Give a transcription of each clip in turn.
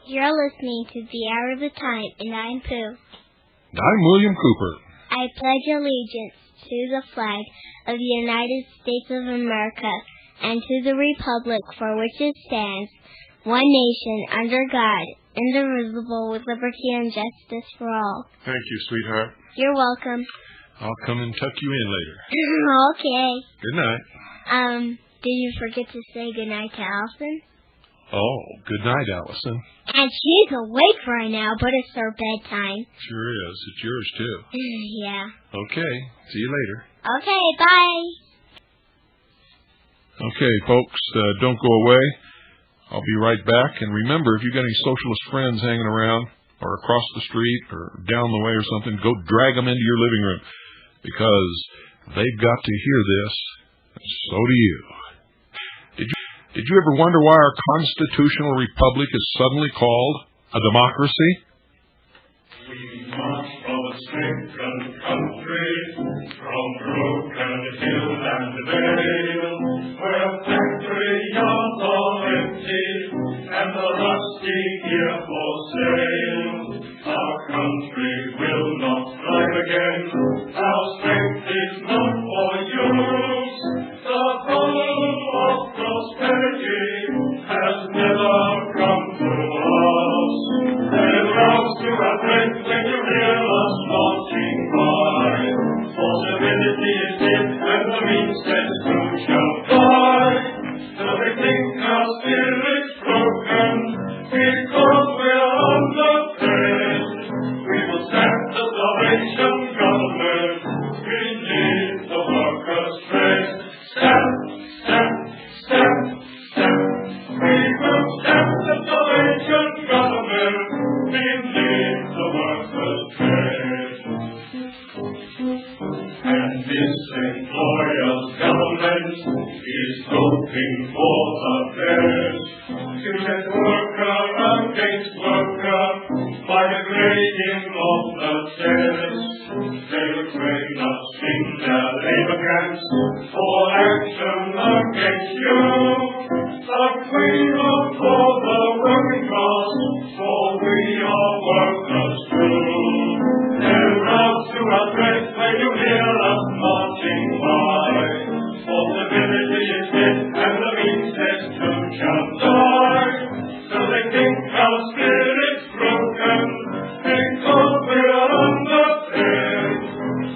You're listening to The Hour of the Time, and I'm Pooh. I'm William Cooper. I pledge allegiance to the flag of the United States of America and to the republic for which it stands, one nation, under God, indivisible, with liberty and justice for all. Thank you, sweetheart. You're welcome. I'll come and tuck you in later. Okay. Good night. Did you forget to say goodnight to Allison? Oh, good night, Allison. And she's awake right now, but it's her bedtime. Sure is. It's yours, too. Yeah. Okay. See you later. Okay, bye. Okay, folks, don't go away. I'll be right back. And remember, if you've got any socialist friends hanging around or across the street or down the way or something, go drag them into your living room because they've got to hear this, and so do you. Did you ever wonder why our constitutional republic is suddenly called a democracy? We march from a stricken country, from broken hill and vale, where factory yards are empty and the rusty gear for sale. Our country will not thrive again. Our strength is not for use. The hope of prosperity has never come to us. Then rouse to our breath when you hear us marching by. For civility is dead and the means that soon shall die. So they think our spirit's broken because we're on the bed. We will sack the Salvation government. We need the workers' trade. Stamp, stamp, stamp, stamp. We will stamp the Salvation government. We need the workers' trade. And this employer's government is hoping for the best. To set worker against worker by the grading of the test. They will train us in their labor camps for action against you. But we look for the working class, for we are workers too. Then rouse to our breath when you hear us marching by. For civility is dead and the means that soon shall die. So they think our spirit's broken because we're on the bed.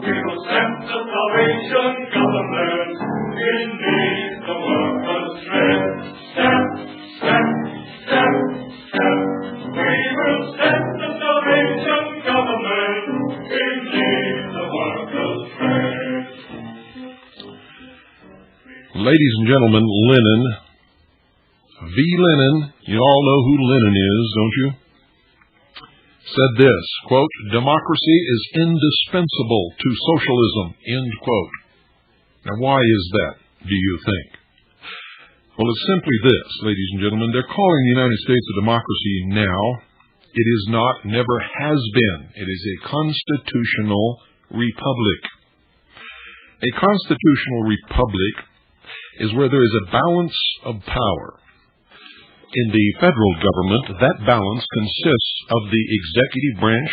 We will stamp the Salvation government. It needs the workers' trade. Stamp, stamp, stamp, stamp. We will stamp the Salvation government. It needs the workers' trade. Ladies and gentlemen, Lenin, V. Lenin, you all know who Lenin is, don't you? Said this, quote, democracy is indispensable to socialism, end quote. Now, why is that, do you think? Well, it's simply this, ladies and gentlemen. They're calling the United States a democracy now. It is not, never has been. It is a constitutional republic. A constitutional republic is where there is a balance of power. In the federal government, that balance consists of the executive branch,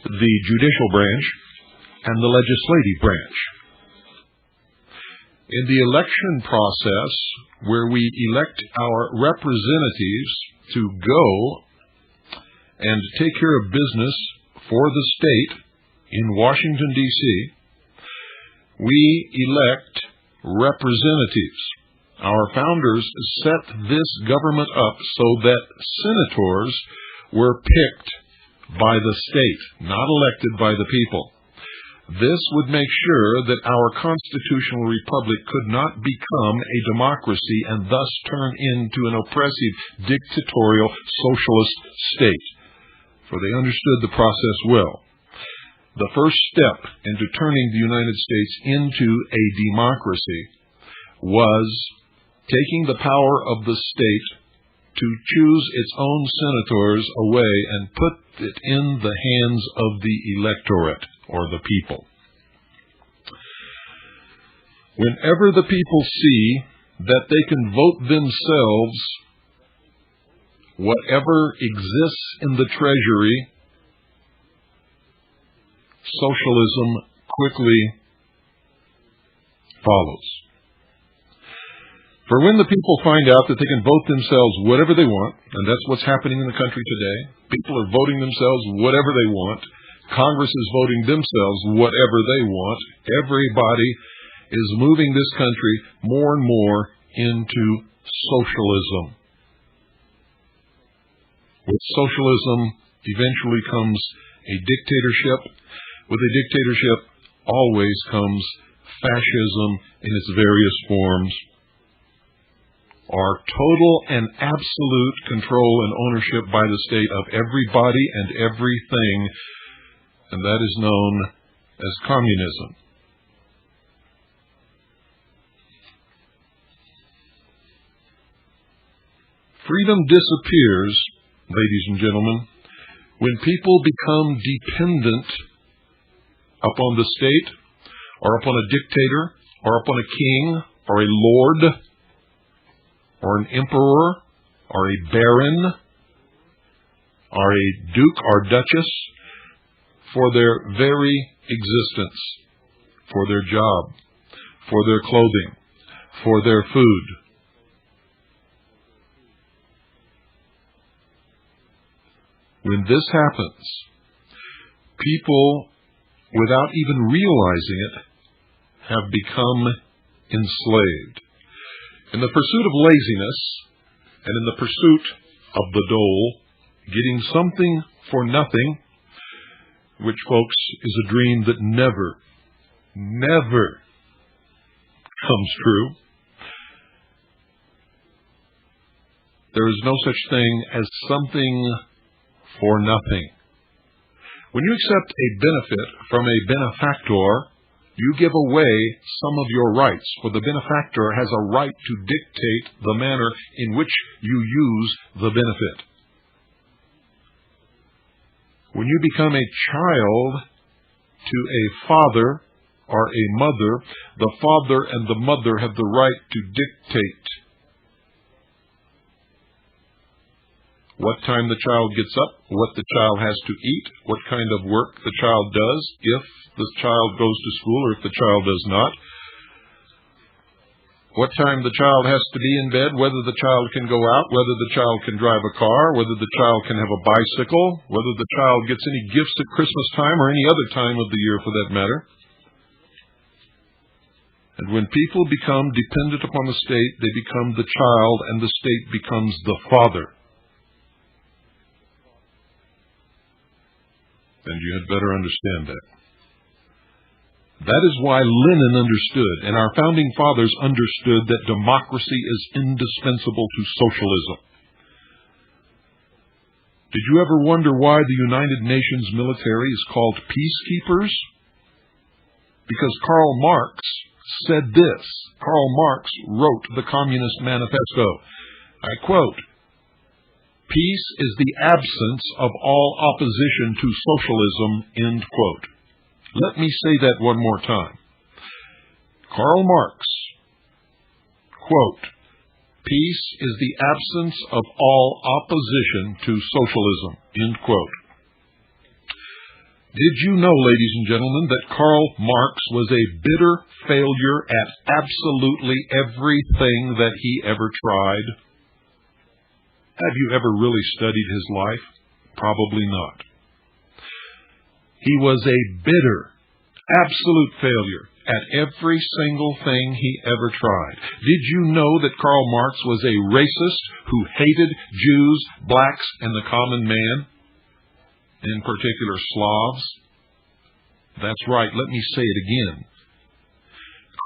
the judicial branch, and the legislative branch. In the election process, where we elect our representatives to go and take care of business for the state in Washington, D.C., we elect representatives. Our founders set this government up so that senators were picked by the state, not elected by the people. This would make sure that our constitutional republic could not become a democracy and thus turn into an oppressive, dictatorial, socialist state. For they understood the process well. The first step into turning the United States into a democracy was taking the power of the state to choose its own senators away and put it in the hands of the electorate, or the people. Whenever the people see that they can vote themselves whatever exists in the treasury, socialism quickly follows. For when the people find out that they can vote themselves whatever they want, and that's what's happening in the country today, people are voting themselves whatever they want, Congress is voting themselves whatever they want, everybody is moving this country more and more into socialism. With socialism eventually comes a dictatorship. With a dictatorship always comes fascism in its various forms, or total and absolute control and ownership by the state of everybody and everything, and that is known as communism. Freedom disappears, ladies and gentlemen, when people become dependent upon the state, or upon a dictator, or upon a king, or a lord, or an emperor, or a baron, or a duke or duchess, for their very existence, for their job, for their clothing, for their food. When this happens, people, without even realizing it, have become enslaved. In the pursuit of laziness, and in the pursuit of the dole, getting something for nothing, which, folks, is a dream that never, never comes true. There is no such thing as something for nothing. When you accept a benefit from a benefactor, you give away some of your rights, for the benefactor has a right to dictate the manner in which you use the benefit. When you become a child to a father or a mother, the father and the mother have the right to dictate what time the child gets up, what the child has to eat, what kind of work the child does, if the child goes to school or if the child does not, what time the child has to be in bed, whether the child can go out, whether the child can drive a car, whether the child can have a bicycle, whether the child gets any gifts at Christmas time or any other time of the year for that matter. And when people become dependent upon the state, they become the child and the state becomes the father. And you had better understand that. That is why Lenin understood, and our founding fathers understood, that democracy is indispensable to socialism. Did you ever wonder why the United Nations military is called peacekeepers? Because Karl Marx said this. Karl Marx wrote the Communist Manifesto. I quote, "Peace is the absence of all opposition to socialism," end quote. Let me say that one more time. Karl Marx, quote, "Peace is the absence of all opposition to socialism," end quote. Did you know, ladies and gentlemen, that Karl Marx was a bitter failure at absolutely everything that he ever tried? Have you ever really studied his life? Probably not. He was a bitter, absolute failure at every single thing he ever tried. Did you know that Karl Marx was a racist who hated Jews, blacks, and the common man, in particular Slavs? That's right, let me say it again.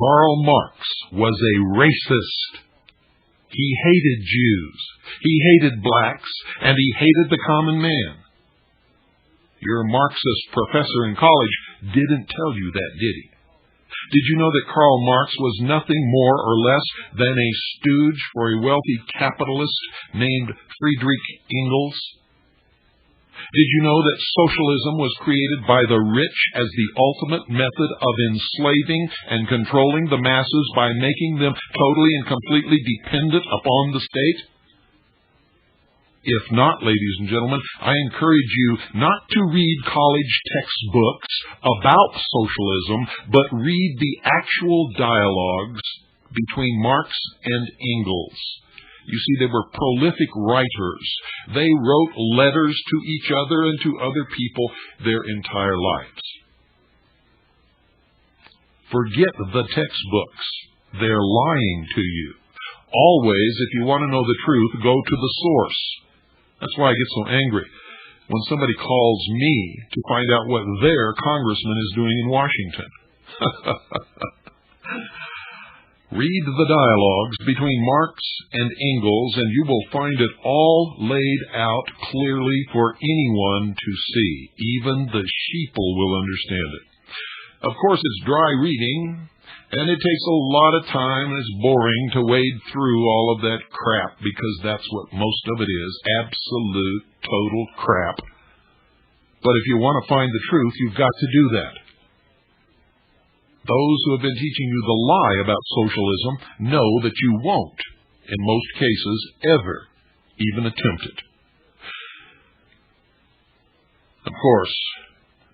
Karl Marx was a racist. He hated Jews, he hated blacks, and he hated the common man. Your Marxist professor in college didn't tell you that, did he? Did you know that Karl Marx was nothing more or less than a stooge for a wealthy capitalist named Friedrich Engels? Did you know that socialism was created by the rich as the ultimate method of enslaving and controlling the masses by making them totally and completely dependent upon the state? If not, ladies and gentlemen, I encourage you not to read college textbooks about socialism, but read the actual dialogues between Marx and Engels. You see, they were prolific writers. They wrote letters to each other and to other people their entire lives. Forget the textbooks. They're lying to you. Always, if you want to know the truth, go to the source. That's why I get so angry when somebody calls me to find out what their congressman is doing in Washington. Read the dialogues between Marx and Engels, and you will find it all laid out clearly for anyone to see. Even the sheeple will understand it. Of course, it's dry reading, and it takes a lot of time, and it's boring to wade through all of that crap, because that's what most of it is, absolute, total crap. But if you want to find the truth, you've got to do that. Those who have been teaching you the lie about socialism know that you won't, in most cases, ever even attempt it. Of course,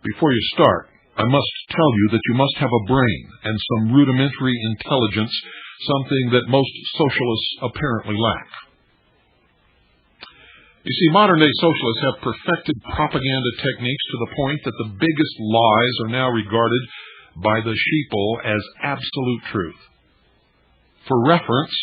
before you start, I must tell you that you must have a brain and some rudimentary intelligence, something that most socialists apparently lack. You see, modern-day socialists have perfected propaganda techniques to the point that the biggest lies are now regarded by the sheeple as absolute truth. For reference,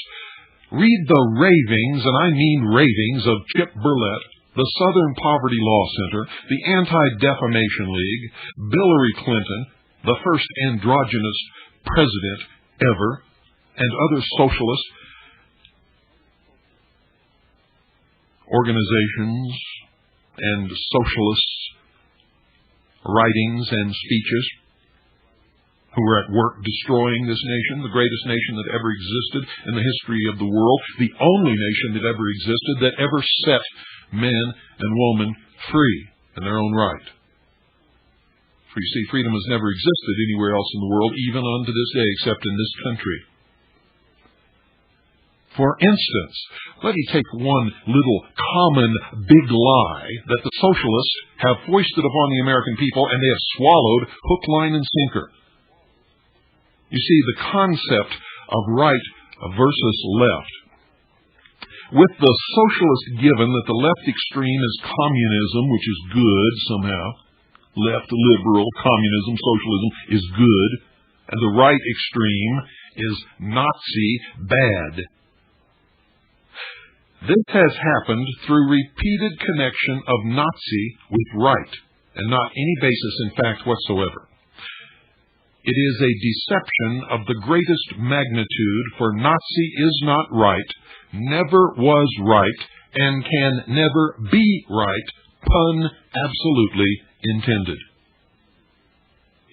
read the ravings, and I mean ravings, of Chip Burlett, the Southern Poverty Law Center, the Anti-Defamation League, Hillary Clinton, the first androgynous president ever, and other socialist organizations and socialist writings and speeches, who were at work destroying this nation, the greatest nation that ever existed in the history of the world, the only nation that ever existed that ever set men and women free in their own right. For you see, freedom has never existed anywhere else in the world, even unto this day, except in this country. For instance, let me take one little common big lie that the socialists have foisted upon the American people, and they have swallowed hook, line, and sinker. You see, the concept of right versus left. With the socialist given that the left extreme is communism, which is good somehow, left, liberal, communism, socialism is good, and the right extreme is Nazi, bad. This has happened through repeated connection of Nazi with right, and not any basis in fact whatsoever. It is a deception of the greatest magnitude, for Nazi is not right, never was right, and can never be right, pun absolutely intended.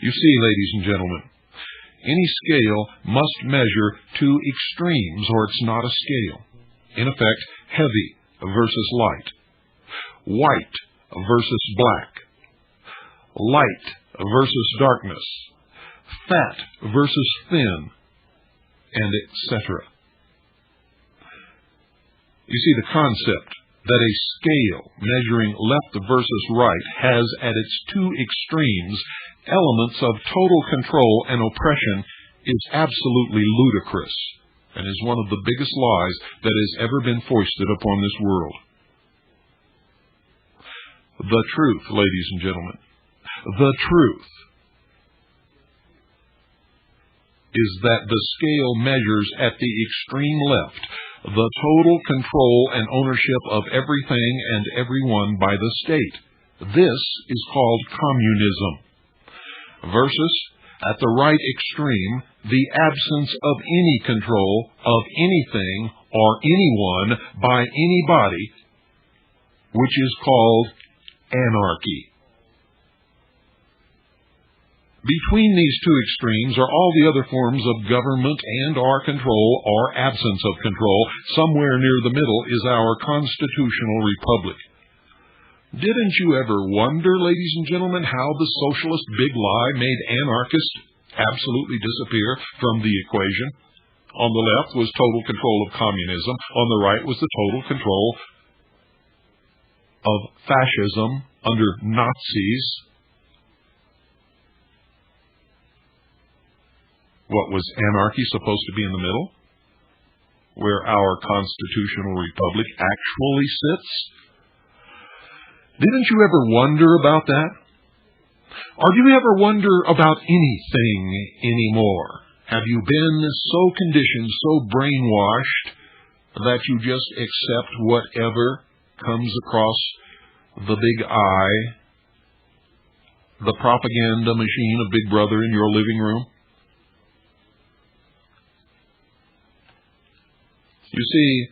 You see, ladies and gentlemen, any scale must measure two extremes, or it's not a scale. In effect, heavy versus light, white versus black, light versus darkness, fat versus thin, and etc. You see, the concept that a scale measuring left versus right has at its two extremes elements of total control and oppression is absolutely ludicrous, and is one of the biggest lies that has ever been foisted upon this world. The truth, ladies and gentlemen, the truth is that the scale measures at the extreme left the total control and ownership of everything and everyone by the state. This is called communism. Versus, at the right extreme, the absence of any control of anything or anyone by anybody, which is called anarchy. Between these two extremes are all the other forms of government and/or control or absence of control. Somewhere near the middle is our constitutional republic. Didn't you ever wonder, ladies and gentlemen, how the socialist big lie made anarchists absolutely disappear from the equation? On the left was total control of communism. On the right was the total control of fascism under Nazis. What was anarchy supposed to be in the middle? Where our constitutional republic actually sits? Didn't you ever wonder about that? Or do you ever wonder about anything anymore? Have you been so conditioned, so brainwashed, that you just accept whatever comes across the big eye, the propaganda machine of Big Brother in your living room? You see,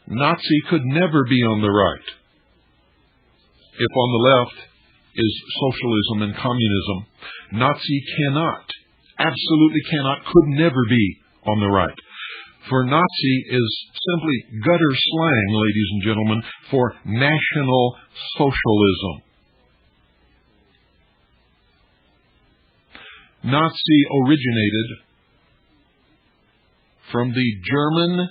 Nazi could never be on the right. If on the left is socialism and communism, Nazi cannot, absolutely cannot, could never be on the right. For Nazi is simply gutter slang, ladies and gentlemen, for National Socialism. Nazi originated from the German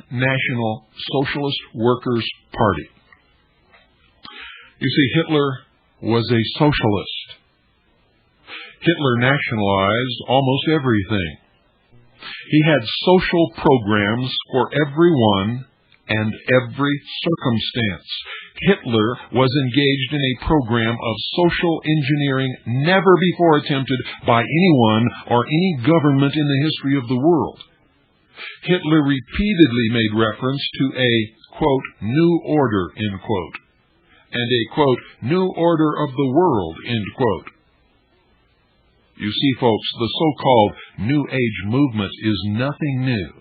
National Socialist Workers' Party. You see, Hitler was a socialist. Hitler nationalized almost everything. He had social programs for everyone and every circumstance. Hitler was engaged in a program of social engineering never before attempted by anyone or any government in the history of the world. Hitler repeatedly made reference to a, quote, new order, end quote, and a, quote, new order of the world, end quote. You see, folks, the so-called New Age movement is nothing new.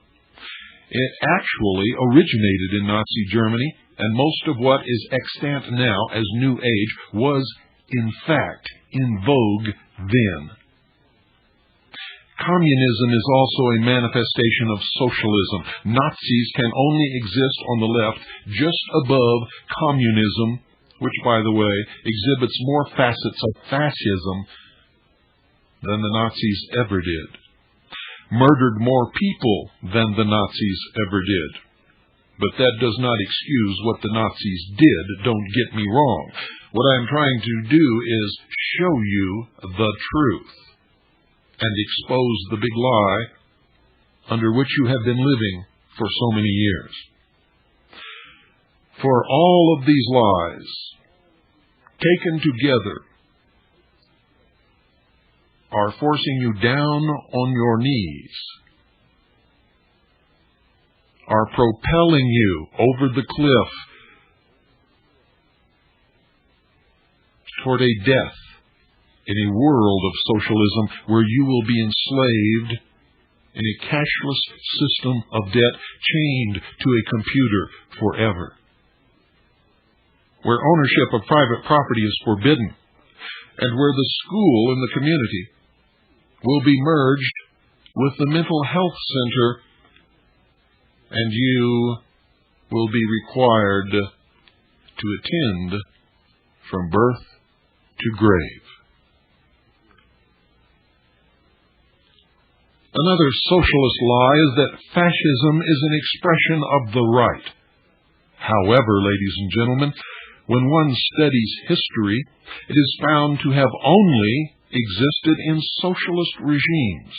It actually originated in Nazi Germany, and most of what is extant now as New Age was, in fact, in vogue then. Communism is also a manifestation of socialism. Nazis can only exist on the left just above communism, which, by the way, exhibits more facets of fascism than the Nazis ever did. Murdered more people than the Nazis ever did. But that does not excuse what the Nazis did, don't get me wrong. What I'm trying to do is show you the truth and expose the big lie under which you have been living for so many years. For all of these lies, taken together, are forcing you down on your knees, are propelling you over the cliff toward a death in a world of socialism where you will be enslaved in a cashless system of debt, chained to a computer forever, where ownership of private property is forbidden, and where the school and the community will be merged with the mental health center, and you will be required to attend from birth to grave. Another socialist lie is that fascism is an expression of the right. However, ladies and gentlemen, when one studies history, it is found to have only existed in socialist regimes.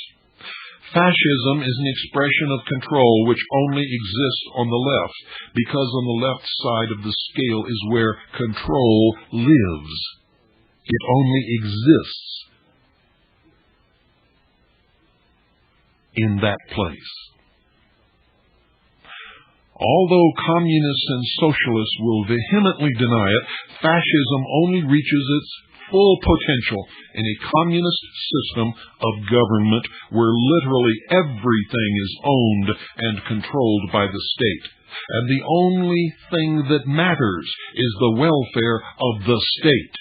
Fascism is an expression of control which only exists on the left, because on the left side of the scale is where control lives. It only exists in that place. Although communists and socialists will vehemently deny it, fascism only reaches its full potential in a communist system of government where literally everything is owned and controlled by the state. And the only thing that matters is the welfare of the state.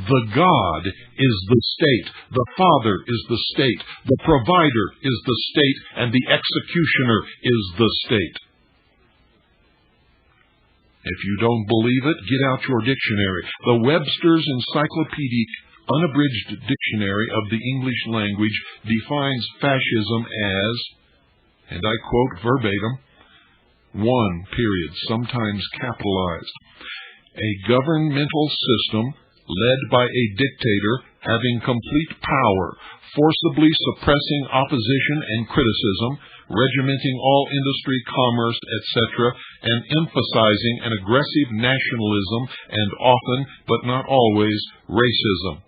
The God is the state, the Father is the state, the provider is the state, and the executioner is the state. If you don't believe it, get out your dictionary. The Webster's Encyclopedic Unabridged Dictionary of the English Language defines fascism as, and I quote verbatim, one, period, sometimes capitalized, a governmental system led by a dictator having complete power, forcibly suppressing opposition and criticism, regimenting all industry, commerce, etc., and emphasizing an aggressive nationalism and often, but not always, racism.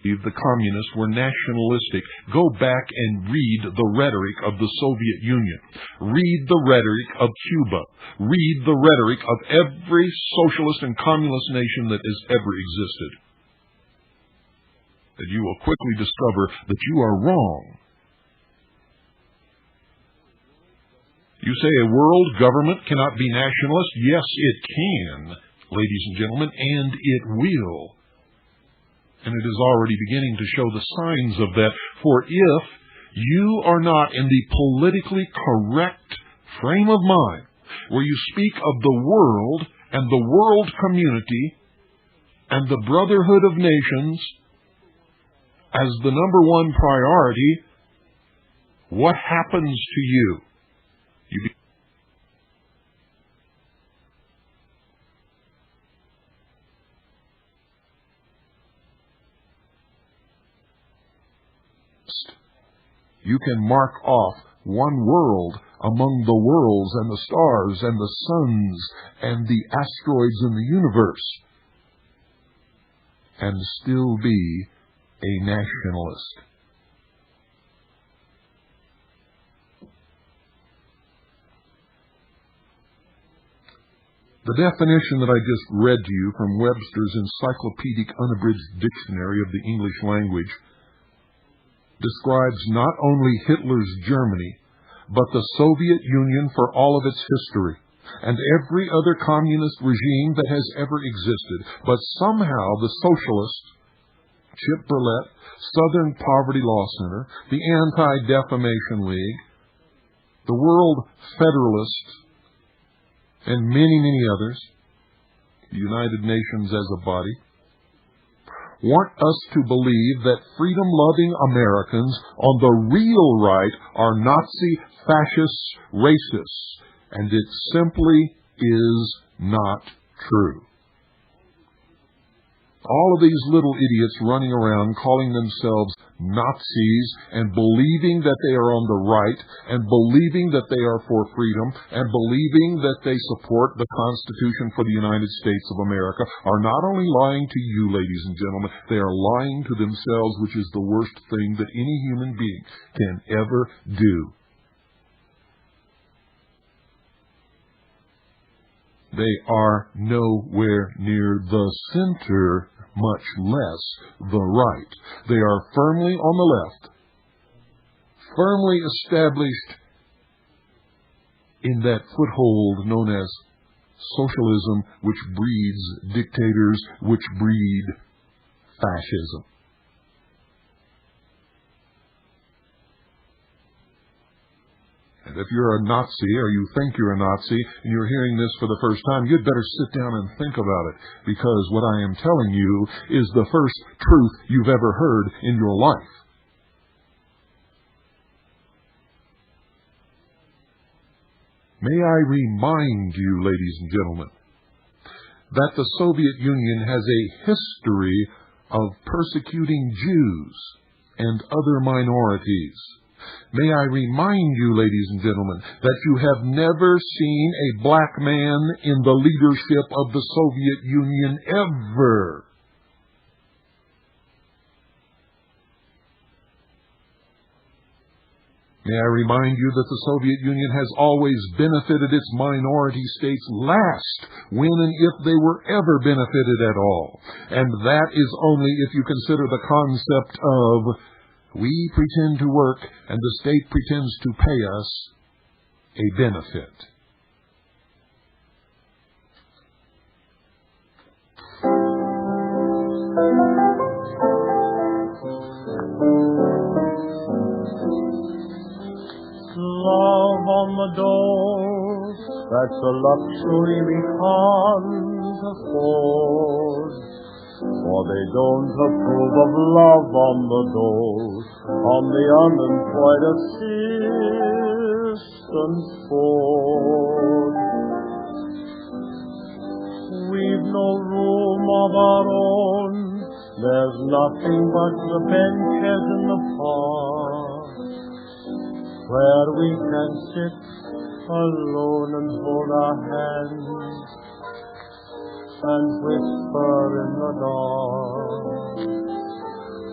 The communists were nationalistic. Go back and read the rhetoric of the Soviet Union. Read the rhetoric of Cuba. Read the rhetoric of every socialist and communist nation that has ever existed. And you will quickly discover that you are wrong. You say a world government cannot be nationalist? Yes, it can, ladies and gentlemen, and it will. And it is already beginning to show the signs of that. For if you are not in the politically correct frame of mind, where you speak of the world and the world community and the brotherhood of nations as the number one priority, what happens to you? You can mark off one world among the worlds and the stars and the suns and the asteroids in the universe and still be a nationalist. The definition that I just read to you from Webster's Encyclopedic Unabridged Dictionary of the English Language describes not only Hitler's Germany, but the Soviet Union for all of its history, and every other communist regime that has ever existed. But somehow the socialists, Chip Berlet, Southern Poverty Law Center, the Anti-Defamation League, the World Federalists, and many, many others, the United Nations as a body, want us to believe that freedom-loving Americans on the real right are Nazi, fascists, racists, and it simply is not true. All of these little idiots running around calling themselves Nazis and believing that they are on the right and believing that they are for freedom and believing that they support the Constitution for the United States of America are not only lying to you, ladies and gentlemen, they are lying to themselves, which is the worst thing that any human being can ever do. They are nowhere near the center, much less the right. They are firmly on the left, firmly established in that foothold known as socialism, which breeds dictators, which breed fascism. And if you're a Nazi, or you think you're a Nazi, and you're hearing this for the first time, you'd better sit down and think about it, because what I am telling you is the first truth you've ever heard in your life. May I remind you, ladies and gentlemen, that the Soviet Union has a history of persecuting Jews and other minorities. May I remind you, ladies and gentlemen, that you have never seen a black man in the leadership of the Soviet Union ever. May I remind you that the Soviet Union has always benefited its minority states last, when and if they were ever benefited at all. And that is only if you consider the concept of we pretend to work and the state pretends to pay us a benefit. the dole. That's a luxury we can't afford. For they don't approve of love on the dole, on the unemployed assistance board. We've no room of our own, there's nothing but the benches in the park, where we can sit alone and hold our hands and whisper in the dark.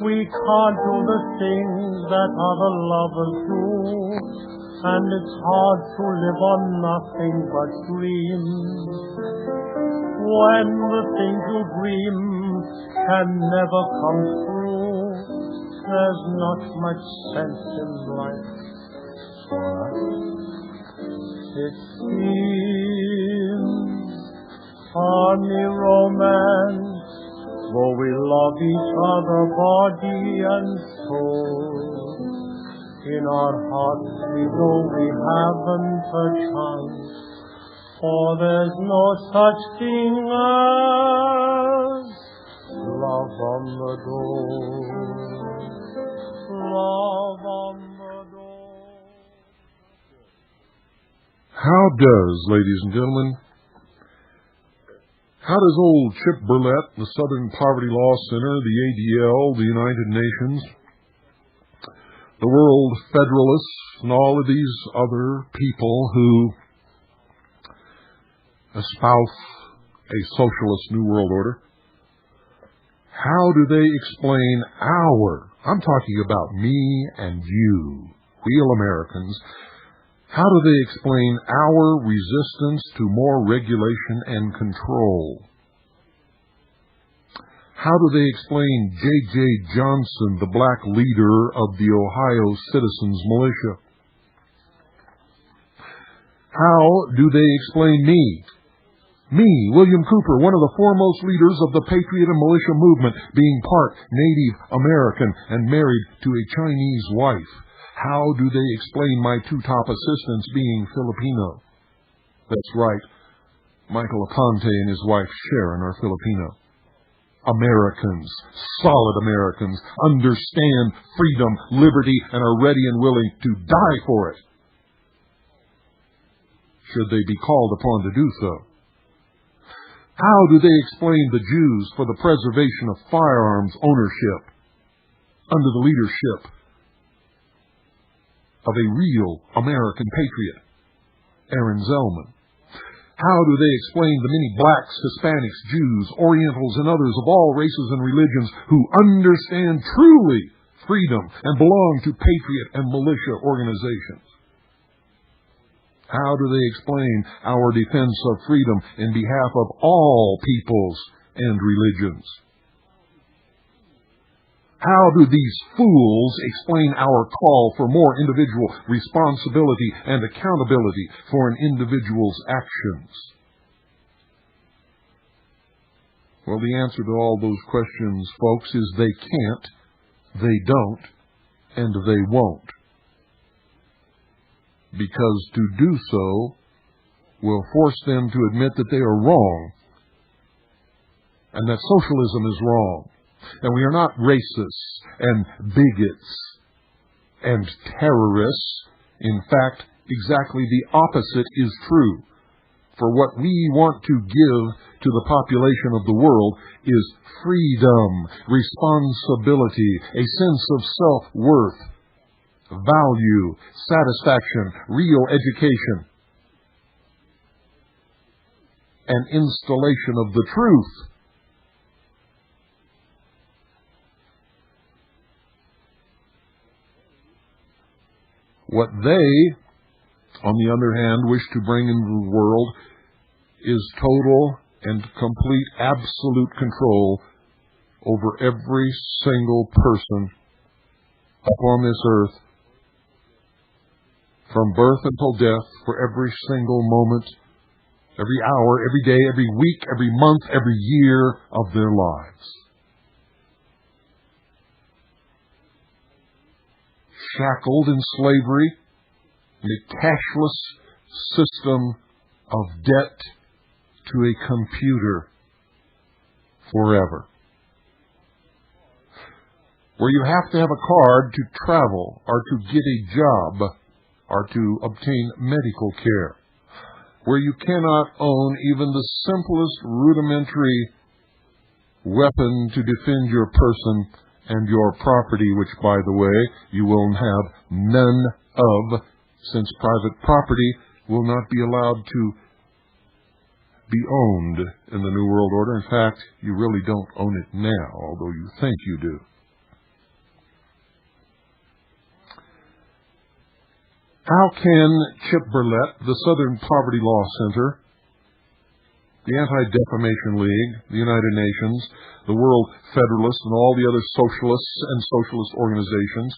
We can't do the things that other lovers do, and it's hard to live on nothing but dreams. When the things you dream can never come true, there's not much sense in life for us, it seems. Funny romance, though we love each other body and soul. In our hearts we know we haven't a chance, for there's no such thing as love on the door. Love on the door. How does, ladies and gentlemen, how does old Chip Burlett, the Southern Poverty Law Center, the ADL, the United Nations, the World Federalists, and all of these other people who espouse a socialist New World Order, how do they explain I'm talking about me and you, real Americans, how do they explain our resistance to more regulation and control? How do they explain J.J. Johnson, the black leader of the Ohio Citizens Militia? How do they explain me, William Cooper, one of the foremost leaders of the Patriot and Militia movement, being part Native American and married to a Chinese wife? How do they explain my two top assistants being Filipino? That's right, Michael Aponte and his wife Sharon are Filipino. Americans, solid Americans, understand freedom, liberty, and are ready and willing to die for it, should they be called upon to do so. How do they explain the Jews for the preservation of firearms ownership under the leadership of a real American patriot, Aaron Zellman? How do they explain the many blacks, Hispanics, Jews, Orientals, and others of all races and religions who understand truly freedom and belong to patriot and militia organizations? How do they explain our defense of freedom in behalf of all peoples and religions? How do these fools explain our call for more individual responsibility and accountability for an individual's actions? Well, the answer to all those questions, folks, is they can't, they don't, and they won't. Because to do so will force them to admit that they are wrong, and that socialism is wrong. And we are not racists and bigots and terrorists. In fact, exactly the opposite is true. For what we want to give to the population of the world is freedom, responsibility, a sense of self-worth, value, satisfaction, real education, and installation of the truth. What they, on the other hand, wish to bring into the world is total and complete absolute control over every single person upon this earth, from birth until death, for every single moment, every hour, every day, every week, every month, every year of their lives. Shackled in slavery, in a cashless system of debt to a computer forever, where you have to have a card to travel or to get a job or to obtain medical care, where you cannot own even the simplest rudimentary weapon to defend your person and your property, which, by the way, you will have none of, since private property will not be allowed to be owned in the New World Order. In fact, you really don't own it now, although you think you do. How can Chip Burlett, the Southern Poverty Law Center, the Anti-Defamation League, the United Nations, the World Federalists, and all the other socialists and socialist organizations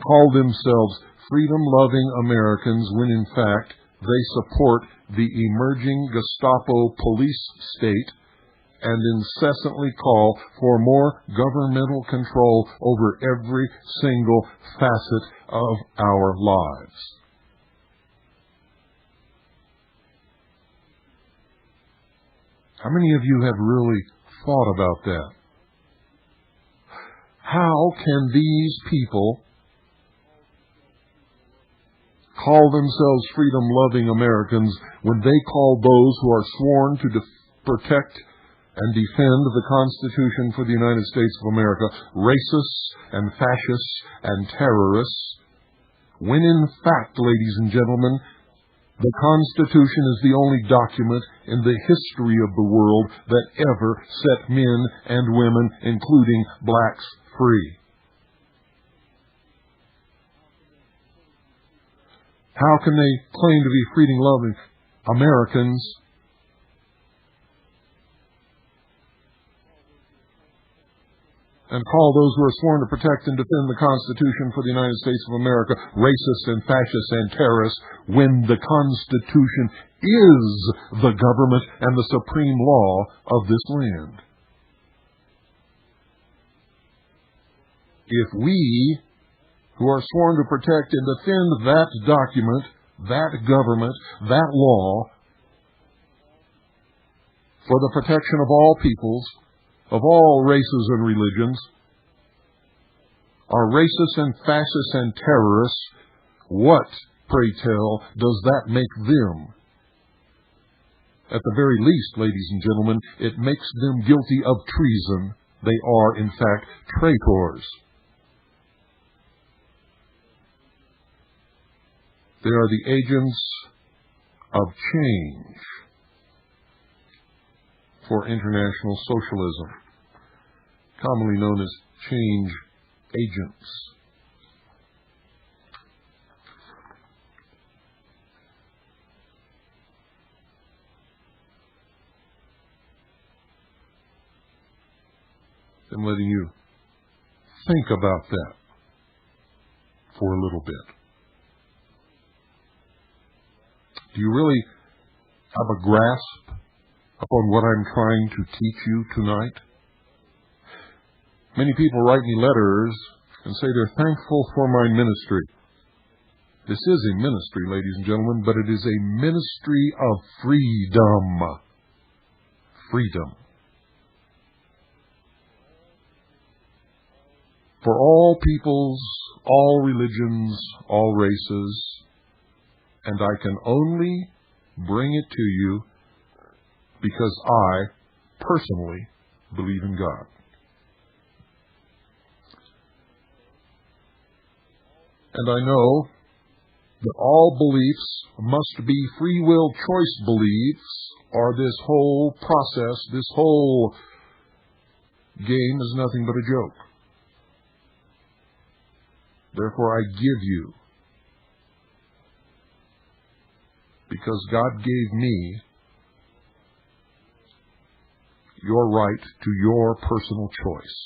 call themselves freedom-loving Americans when, in fact, they support the emerging Gestapo police state and incessantly call for more governmental control over every single facet of our lives? How many of you have really thought about that? How can these people call themselves freedom-loving Americans when they call those who are sworn to protect and defend the Constitution for the United States of America racists and fascists and terrorists, when in fact, ladies and gentlemen, the Constitution is the only document in the history of the world that ever set men and women, including blacks, free? How can they claim to be freedom-loving Americans and call those who are sworn to protect and defend the Constitution for the United States of America racists and fascists and terrorists when the Constitution is the government and the supreme law of this land? If we, who are sworn to protect and defend that document, that government, that law, for the protection of all peoples, of all races and religions, are racists and fascists and terrorists, what, pray tell, does that make them? At the very least, ladies and gentlemen, it makes them guilty of treason. They are, in fact, traitors. They are the agents of change for international socialism, commonly known as change agents. I'm letting you think about that for a little bit. Do you really have a grasp upon what I'm trying to teach you tonight? Many people write me letters and say they're thankful for my ministry. This is a ministry, ladies and gentlemen, but it is a ministry of freedom. Freedom. For all peoples, all religions, all races, and I can only bring it to you because I personally believe in God. And I know that all beliefs must be free will choice beliefs, or this whole process, this whole game is nothing but a joke. Therefore, I give you, because God gave me, your right to your personal choice.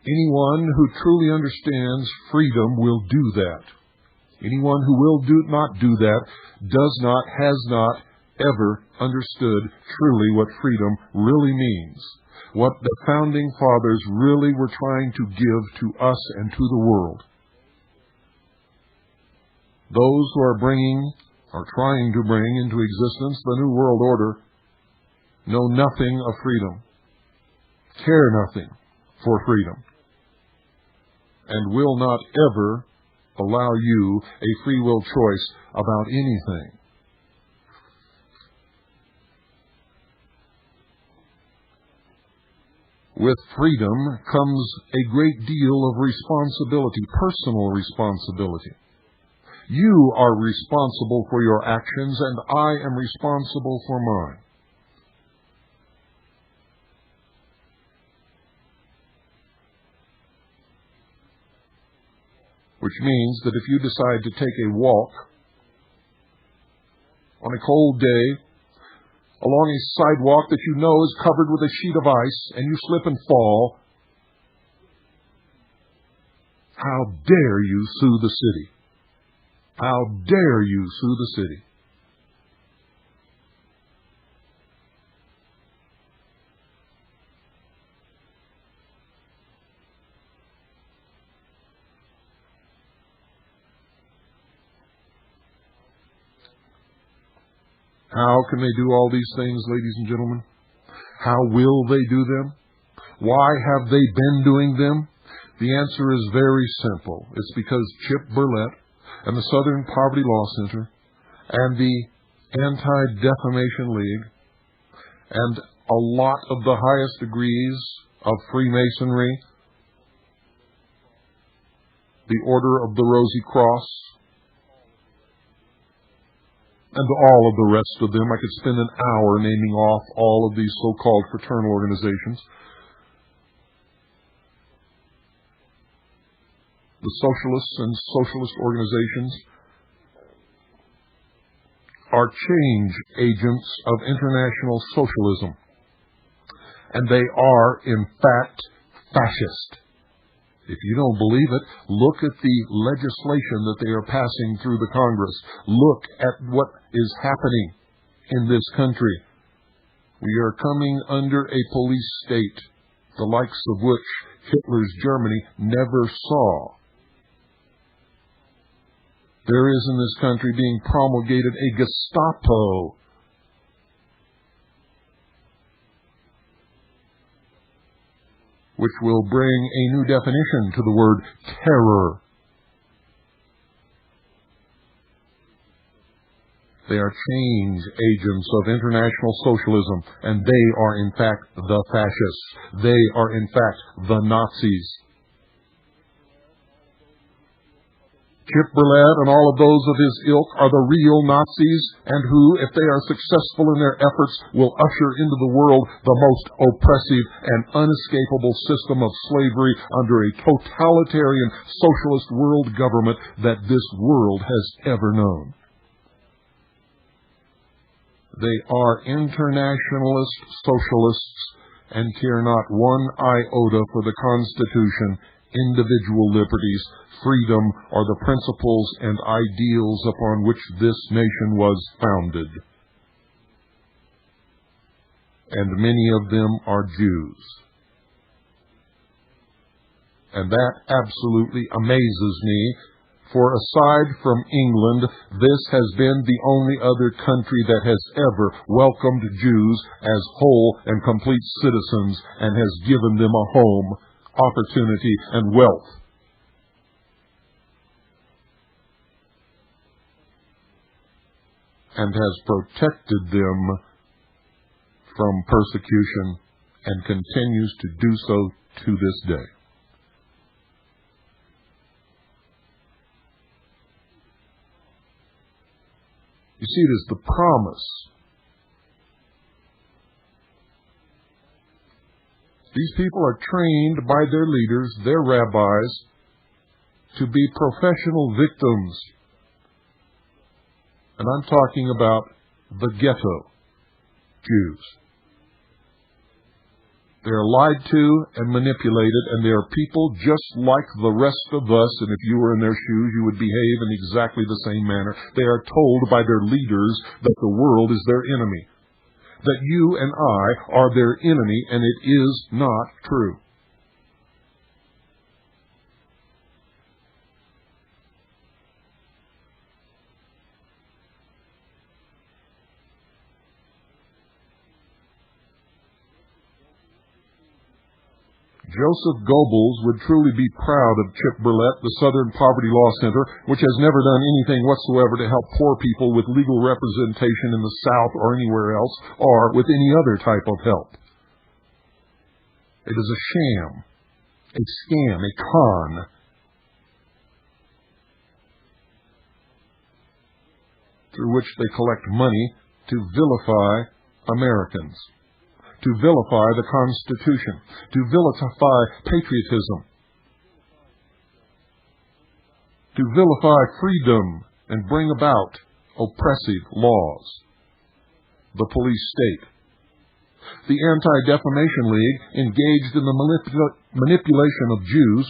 Anyone who truly understands freedom will do that. Anyone who will not do that does not, has not ever understood truly what freedom really means, what the founding fathers really were trying to give to us and to the world. those who are trying to bring into existence the New World Order know nothing of freedom, care nothing for freedom, and will not ever allow you a free will choice about anything. With freedom comes a great deal of responsibility, personal responsibility. You are responsible for your actions, and I am responsible for mine. Which means that if you decide to take a walk on a cold day along a sidewalk that you know is covered with a sheet of ice, and you slip and fall, how dare you sue the city? How dare you sue the city? How can they do all these things, ladies and gentlemen? How will they do them? Why have they been doing them? The answer is very simple. It's because Chip Burlett and the Southern Poverty Law Center and the Anti-Defamation League and a lot of the highest degrees of Freemasonry, the Order of the Rosy Cross, and all of the rest of them. I could spend an hour naming off all of these so-called fraternal organizations. The socialists and socialist organizations are change agents of international socialism. And they are, in fact, fascist. If you don't believe it, look at the legislation that they are passing through the Congress. Look at what is happening in this country. We are coming under a police state, the likes of which Hitler's Germany never saw. There is in this country being promulgated a Gestapo, which will bring a new definition to the word terror. They are change agents of international socialism, and they are in fact the fascists. They are in fact the Nazis. Chip Burlett and all of those of his ilk are the real Nazis, and who, if they are successful in their efforts, will usher into the world the most oppressive and unescapable system of slavery under a totalitarian socialist world government that this world has ever known. They are internationalist socialists and care not one iota for the Constitution, individual liberties, freedom, or the principles and ideals upon which this nation was founded. And many of them are Jews. And that absolutely amazes me, for aside from England, this has been the only other country that has ever welcomed Jews as whole and complete citizens and has given them a home, opportunity, and wealth. And has protected them from persecution and continues to do so to this day. You see, it is the promise. These people are trained by their leaders, their rabbis, to be professional victims. And I'm talking about the ghetto Jews. They are lied to and manipulated, and they are people just like the rest of us, and if you were in their shoes, you would behave in exactly the same manner. They are told by their leaders that the world is their enemy, that you and I are their enemy, and it is not true. Joseph Goebbels would truly be proud of CHIP Burlett, the Southern Poverty Law Center, which has never done anything whatsoever to help poor people with legal representation in the South or anywhere else, or with any other type of help. It is a sham, a scam, a con. Through which they collect money to vilify Americans, to vilify the Constitution, to vilify patriotism, to vilify freedom and bring about oppressive laws. The police state. The Anti-Defamation League engaged in the manipulation of Jews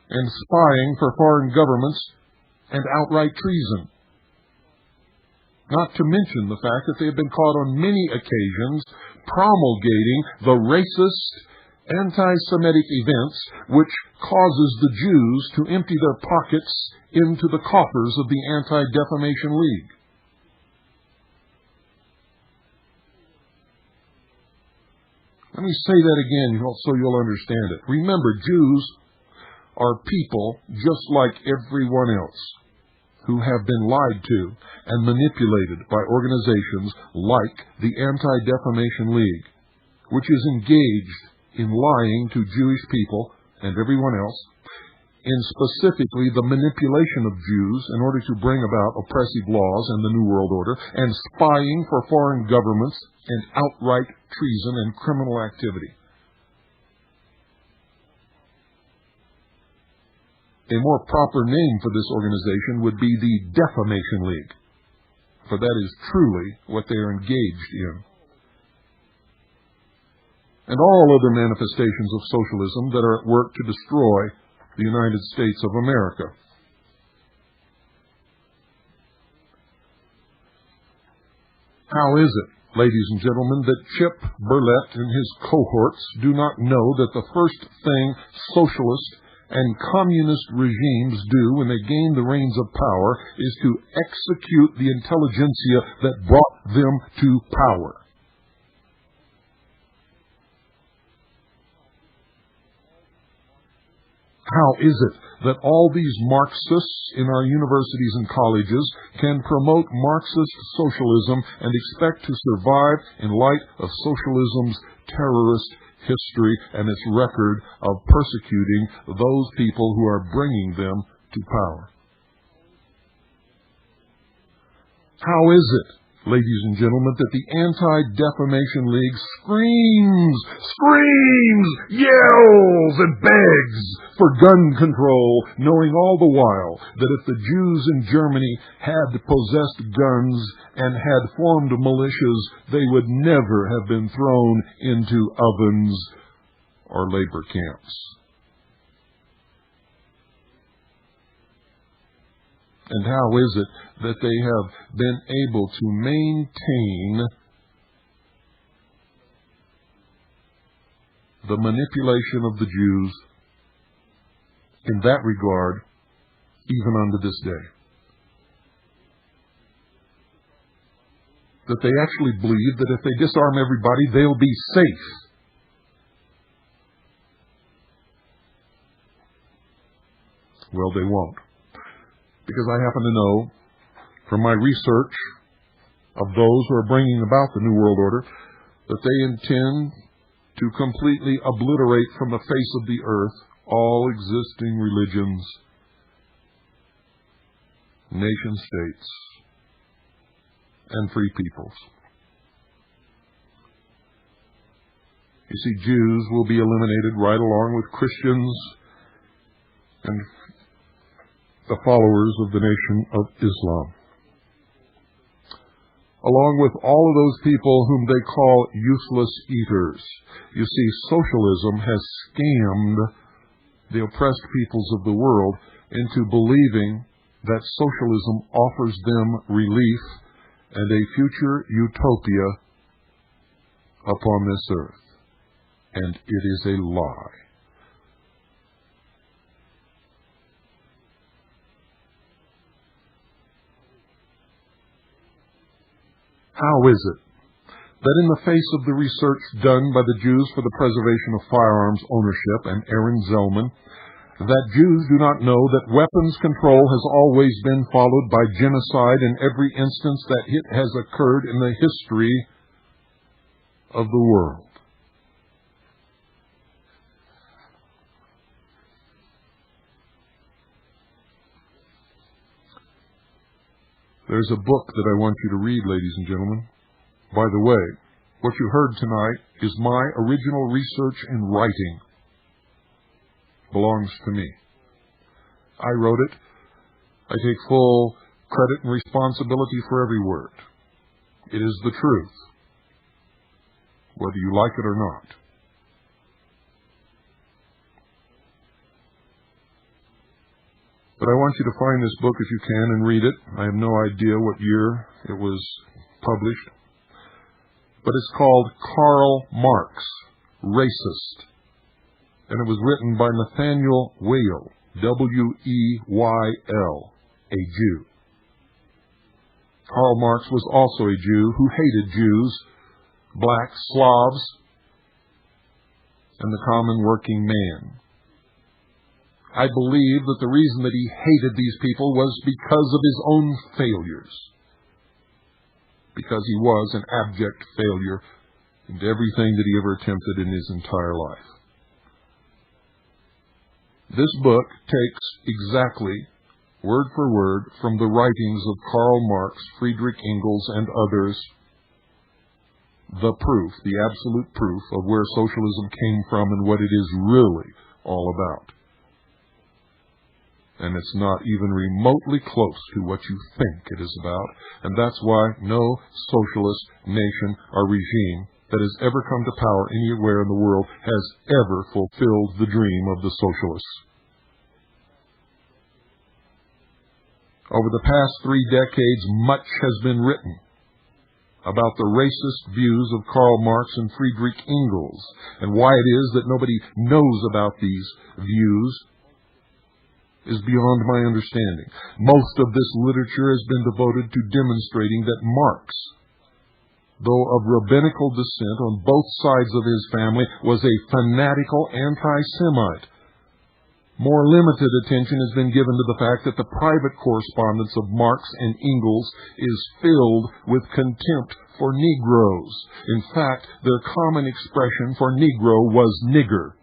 and spying for foreign governments and outright treason. Not to mention the fact that they have been caught on many occasions promulgating the racist, anti-Semitic events which causes the Jews to empty their pockets into the coffers of the Anti-Defamation League. Let me say that again so you'll understand it. Remember, Jews are people just like everyone else who have been lied to and manipulated by organizations like the Anti-Defamation League, which is engaged in lying to Jewish people and everyone else, in specifically the manipulation of Jews in order to bring about oppressive laws and the New World Order, and spying for foreign governments and outright treason and criminal activity. A more proper name for this organization would be the Defamation League, for that is truly what they are engaged in. And all other manifestations of socialism that are at work to destroy the United States of America. How is it, ladies and gentlemen, that Chip Burlett and his cohorts do not know that the first thing socialist and communist regimes do when they gain the reins of power is to execute the intelligentsia that brought them to power? How is it that all these Marxists in our universities and colleges can promote Marxist socialism and expect to survive in light of socialism's terrorist history and its record of persecuting those people who are bringing them to power? How is it, ladies and gentlemen, that the Anti-Defamation League screams, yells, and begs for gun control, knowing all the while that if the Jews in Germany had possessed guns and had formed militias, they would never have been thrown into ovens or labor camps? And how is it that they have been able to maintain the manipulation of the Jews in that regard even unto this day? That they actually believe that if they disarm everybody, they'll be safe. Well, they won't. Because I happen to know from my research of those who are bringing about the New World Order that they intend to completely obliterate from the face of the earth all existing religions, nation-states, and free peoples. You see, Jews will be eliminated right along with Christians and the followers of the nation of Islam, along with all of those people whom they call useless eaters. You see, socialism has scammed the oppressed peoples of the world into believing that socialism offers them relief and a future utopia upon this earth. And it is a lie. How is it that in the face of the research done by the Jews for the preservation of firearms ownership and Aaron Zellman, that Jews do not know that weapons control has always been followed by genocide in every instance that it has occurred in the history of the world. There's a book that I want you to read, ladies and gentlemen. By the way, what you heard tonight is my original research and writing. Belongs to me. I wrote it. I take full credit and responsibility for every word. It is the truth, whether you like it or not. But I want you to find this book if you can and read it. I have no idea what year it was published. But it's called Karl Marx, Racist. And it was written by Nathaniel Weil, W-E-Y-L, a Jew. Karl Marx was also a Jew who hated Jews, blacks, Slavs, and the common working man. I believe that the reason that he hated these people was because of his own failures. Because he was an abject failure in everything that he ever attempted in his entire life. This book takes exactly, word for word, from the writings of Karl Marx, Friedrich Engels, and others, the proof, the absolute proof of where socialism came from and what it is really all about. And it's not even remotely close to what you think it is about. And that's why no socialist nation or regime that has ever come to power anywhere in the world has ever fulfilled the dream of the socialists. Over the past 3 decades, much has been written about the racist views of Karl Marx and Friedrich Engels, and why it is that nobody knows about these views is beyond my understanding. Most of this literature has been devoted to demonstrating that Marx, though of rabbinical descent on both sides of his family, was a fanatical anti-Semite. More limited attention has been given to the fact that the private correspondence of Marx and Engels is filled with contempt for Negroes. In fact, their common expression for Negro was nigger.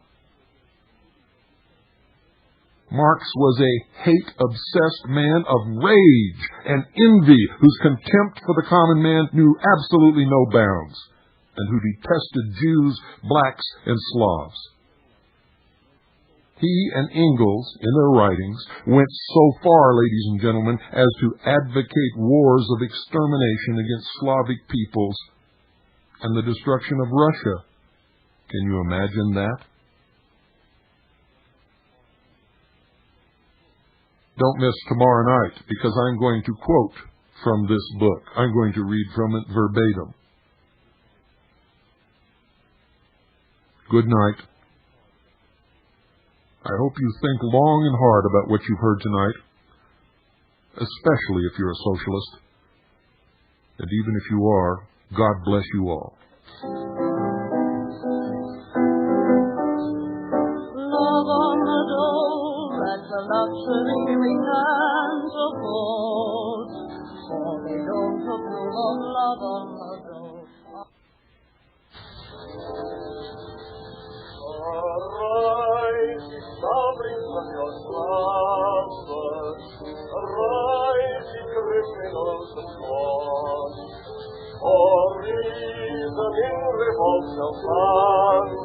Marx was a hate-obsessed man of rage and envy, whose contempt for the common man knew absolutely no bounds, and who detested Jews, blacks, and Slavs. He and Engels, in their writings, went so far, ladies and gentlemen, as to advocate wars of extermination against Slavic peoples and the destruction of Russia. Can you imagine that? Don't miss tomorrow night, because I'm going to quote from this book. I'm going to read from it verbatim. Good night. I hope you think long and hard about what you've heard tonight, especially if you're a socialist. And even if you are, God bless you all. Love on the dole, that's a luxury we can't afford, for they don't approve of love on the dole. Arise, sovereigns of your slumbers, arise, ye criminals of God, for reason in revolt shall stand,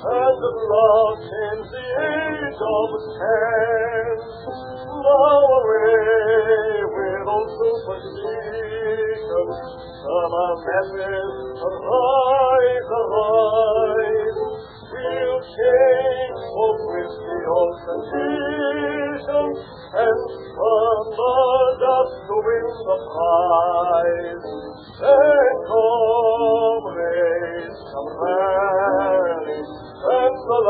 and love ends the age of ten. Now away with all superstition, summer messes, arise, arise, we'll change for with the old tradition, and from the dust to win the prize. And comrades, come rally, and the